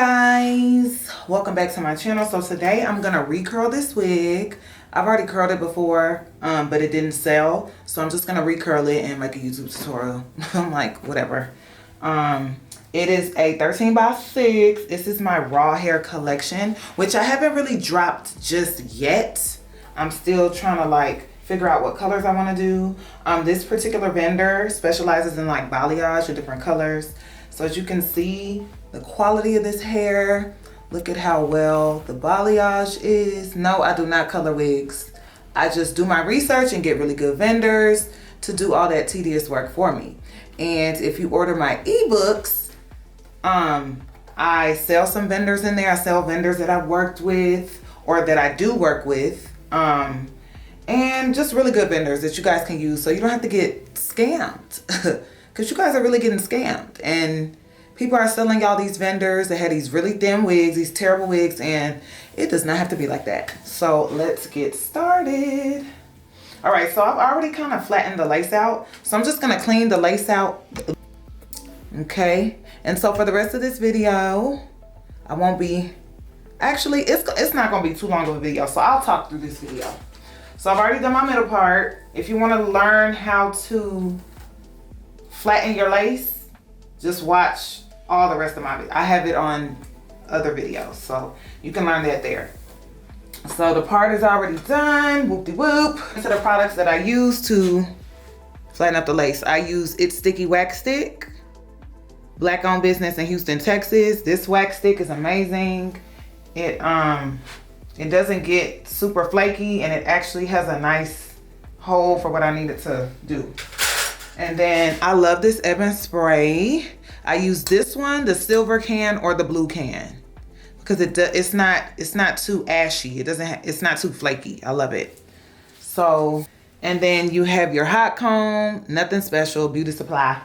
guys, welcome back to my channel. So today I'm gonna recurl this wig. I've already curled it before, but it didn't sell, so I'm just gonna recurl it and make a YouTube tutorial. I'm like, whatever. It is a 13x6. This is my raw hair collection, which I haven't really dropped just yet. I'm still trying to like figure out what colors I want to do. This particular vendor specializes in like balayage and different colors. So as you can see, the quality of this hair, look at how well the balayage is. No, I do not color wigs. I just do my research and get really good vendors to do all that tedious work for me. And if you order my ebooks, I sell some vendors in there. I sell vendors that I've worked with or that I do work with. And just really good vendors that you guys can use so you don't have to get scammed. Because you guys are really getting scammed. And people are selling y'all these vendors that had these really thin wigs, these terrible wigs, and it does not have to be like that. So let's get started. All right, so I've already kind of flattened the lace out. So I'm just gonna clean the lace out. Okay, and so for the rest of this video, I won't be, actually, it's not gonna be too long of a video, so I'll talk through this video. So I've already done my middle part. If you wanna learn how to flatten your lace, just watch all the rest of my videos. I have it on other videos, so you can learn that there. So the part is already done, whoop-de-whoop. These are the products that I use to flatten up the lace. I use its Sticky Wax Stick, black owned business in Houston, Texas. This wax stick is amazing. It doesn't get super flaky, and it actually has a nice hole for what I need it to do. And then I love this Ebin spray. I use this one, the silver can or the blue can, because it's not too ashy. It's not too flaky. I love it. So, and then you have your hot comb, nothing special, beauty supply.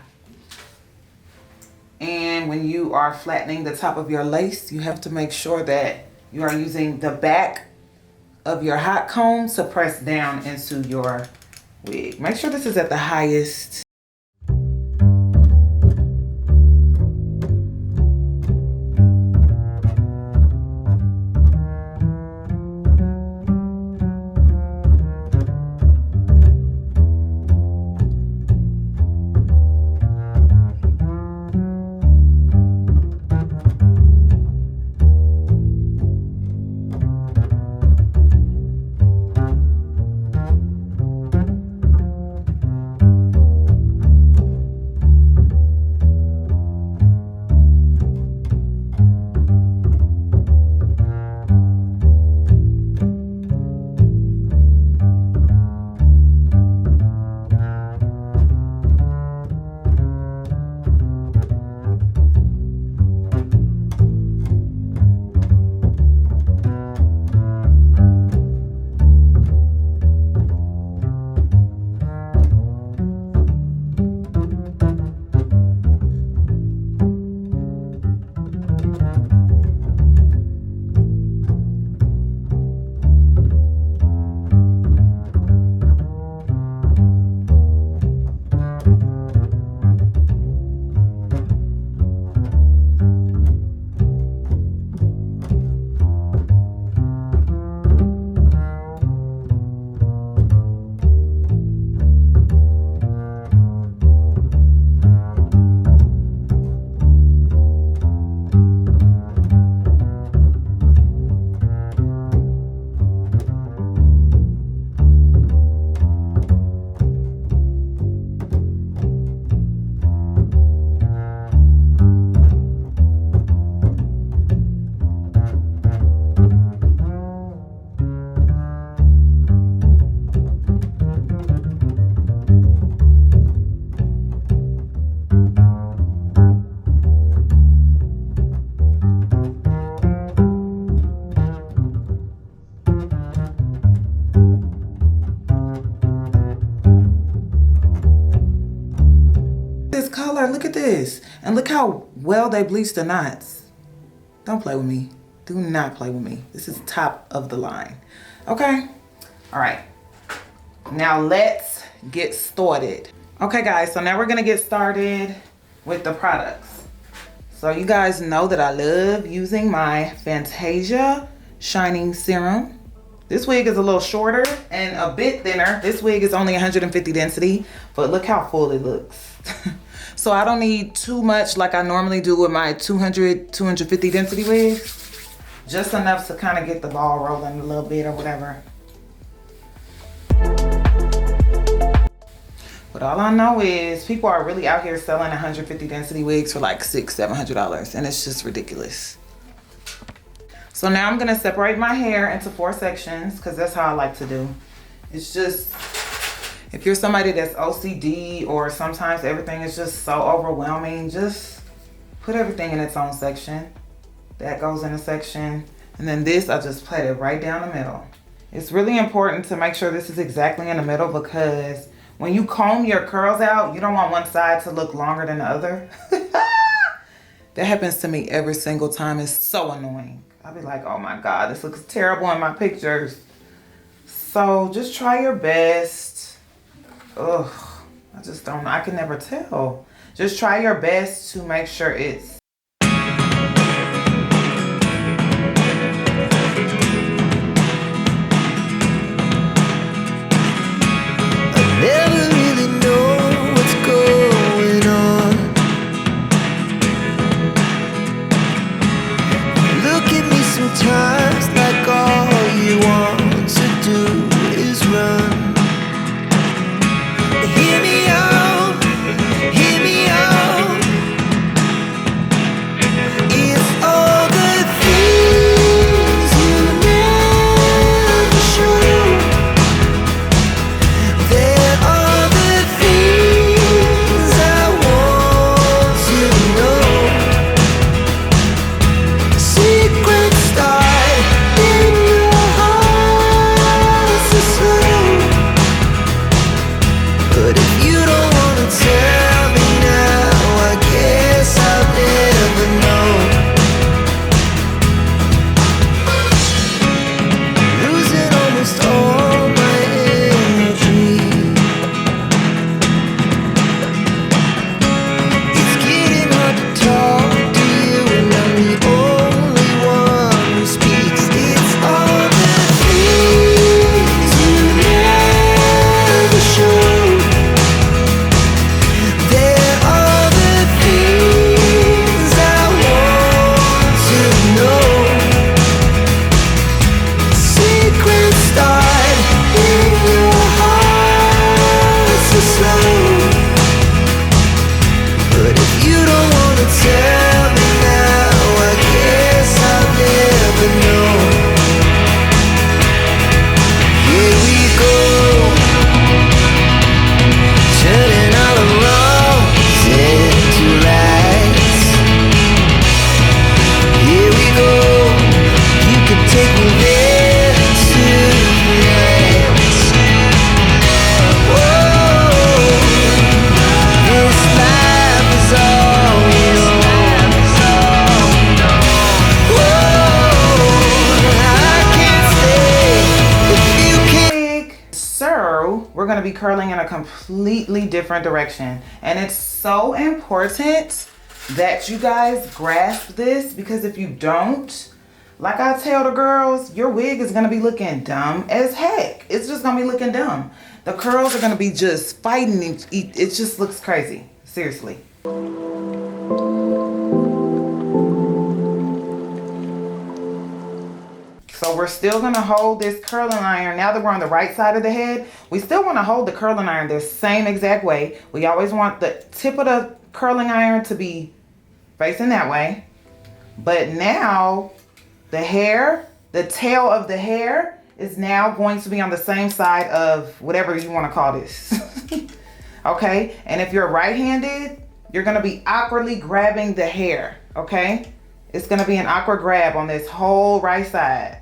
And when you are flattening the top of your lace, you have to make sure that you are using the back of your hot comb to press down into your wig. Make sure this is at the highest. Look at this, and look how well they bleached the knots. Don't play with me. Do not play with me. This is top of the line. Okay, all right, now let's get started. Okay guys, so now we're gonna get started with the products. So So you guys know that I love using my Fantasia Shining Serum. This wig is a little shorter and a bit thinner. This wig is only 150 density, but look how full it looks. So I don't need too much like I normally do with my 200, 250 density wigs. Just enough to kind of get the ball rolling a little bit or whatever. But all I know is people are really out here selling 150 density wigs for like $600–700, and it's just ridiculous. So now I'm gonna separate my hair into 4 sections because that's how I like to do. It's just, if you're somebody that's OCD or sometimes everything is just so overwhelming, just put everything in its own section. That goes in a section. And then this, I just plait it right down the middle. It's really important to make sure this is exactly in the middle because when you comb your curls out, you don't want one side to look longer than the other. That happens to me every single time. It's so annoying. I'll be like, oh my God, this looks terrible in my pictures. So just try your best. Ugh, I just don't know. I can never tell. Just try your best to make sure it's sometimes like all you want to do is run. Hear me out, hear me out. It's all the things you never show. There are the things I want to know. Secrets we're going to be curling in a completely different direction. And it's so important that you guys grasp this because if you don't, like I tell the girls, your wig is going to be looking dumb as heck. It's just going to be looking dumb. The curls are going to be just fighting. It just looks crazy. Seriously. So we're still going to hold this curling iron. Now that we're on the right side of the head, we still want to hold the curling iron the same exact way. We always want the tip of the curling iron to be facing that way. But now the hair, the tail of the hair is now going to be on the same side of whatever you want to call this. Okay? And if you're right-handed, you're going to be awkwardly grabbing the hair. Okay? It's going to be an awkward grab on this whole right side.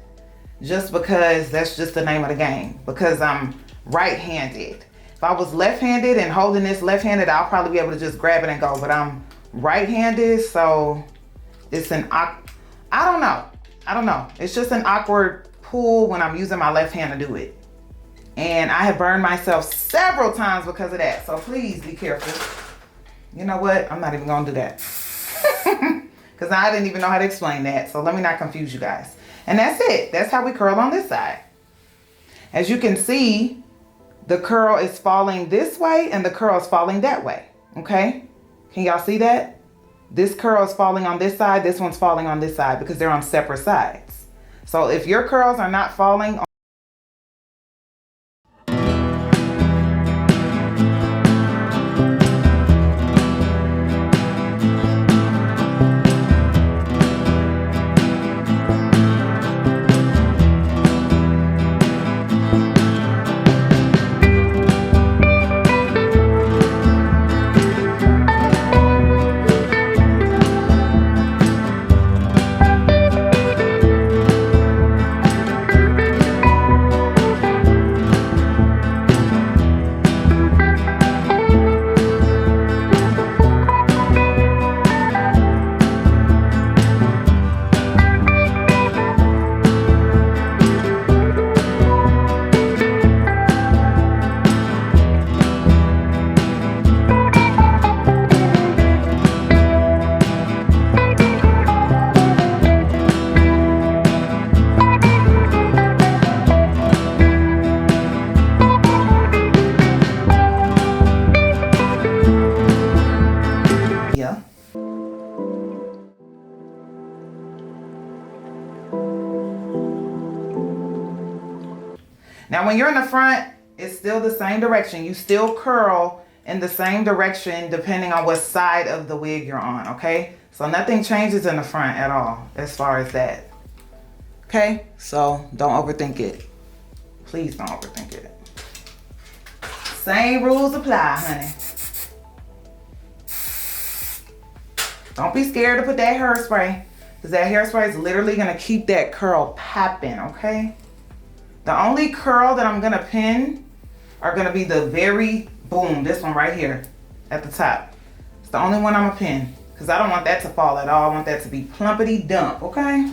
Just because that's just the name of the game. Because I'm right-handed. If I was left-handed and holding this left-handed, I'll probably be able to just grab it and go. But I'm right-handed, so it's an I don't know. It's just an awkward pull when I'm using my left hand to do it. And I have burned myself several times because of that. So please be careful. You know what? I'm not even gonna do that. because I didn't even know how to explain that. So let me not confuse you guys. And that's it. That's how we curl on this side. As you can see, the curl is falling this way and the curl is falling that way. Okay? Can y'all see that? This curl is falling on this side. This one's falling on this side because they're on separate sides. So if your curls are not falling on Now, when you're in the front, it's still the same direction. You still curl in the same direction depending on what side of the wig you're on, okay? So nothing changes in the front at all as far as that. Okay? So don't overthink it. Please don't overthink it. Same rules apply, honey. Don't be scared to put that hairspray, because that hairspray is literally gonna keep that curl popping, okay? The only curl that I'm gonna pin are gonna be the very, boom, this one right here at the top. It's the only one I'm gonna pin, because I don't want that to fall at all. I want that to be plumpity dump, okay?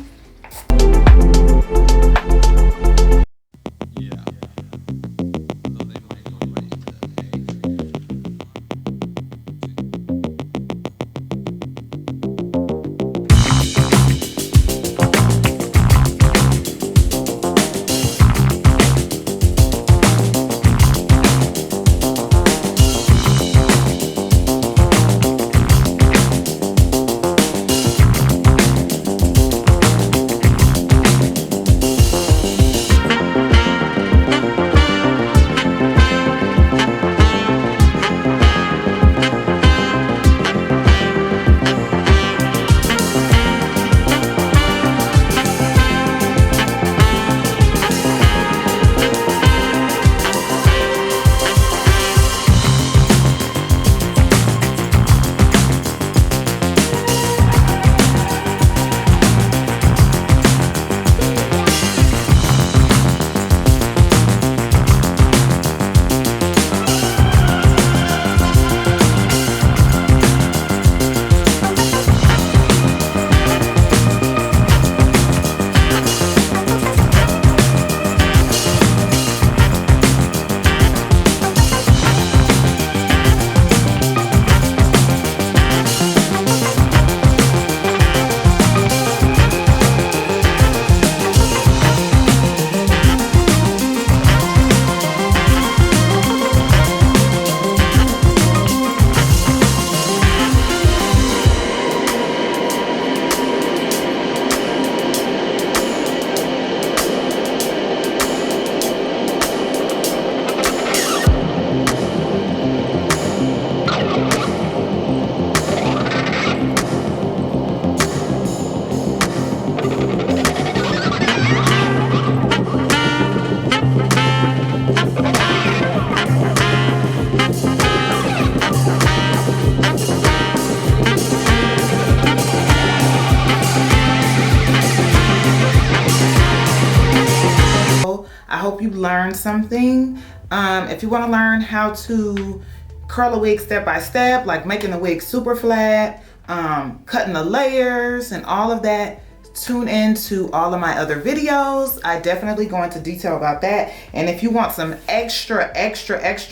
hope you learned something. If you want to learn how to curl a wig step by step, like making the wig super flat, cutting the layers and all of that, tune into all of my other videos. I definitely go into detail about that. And if you want some extra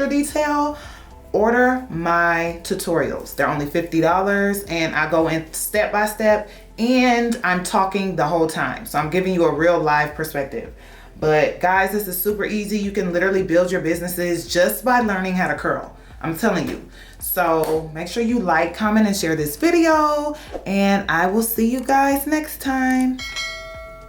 detail, order my tutorials. They're only $50 and I go in step by step and I'm talking the whole time. So I'm giving you a real live perspective. But guys, this is super easy. You can literally build your businesses just by learning how to curl. I'm telling you. So make sure you like, comment, and share this video. And I will see you guys next time.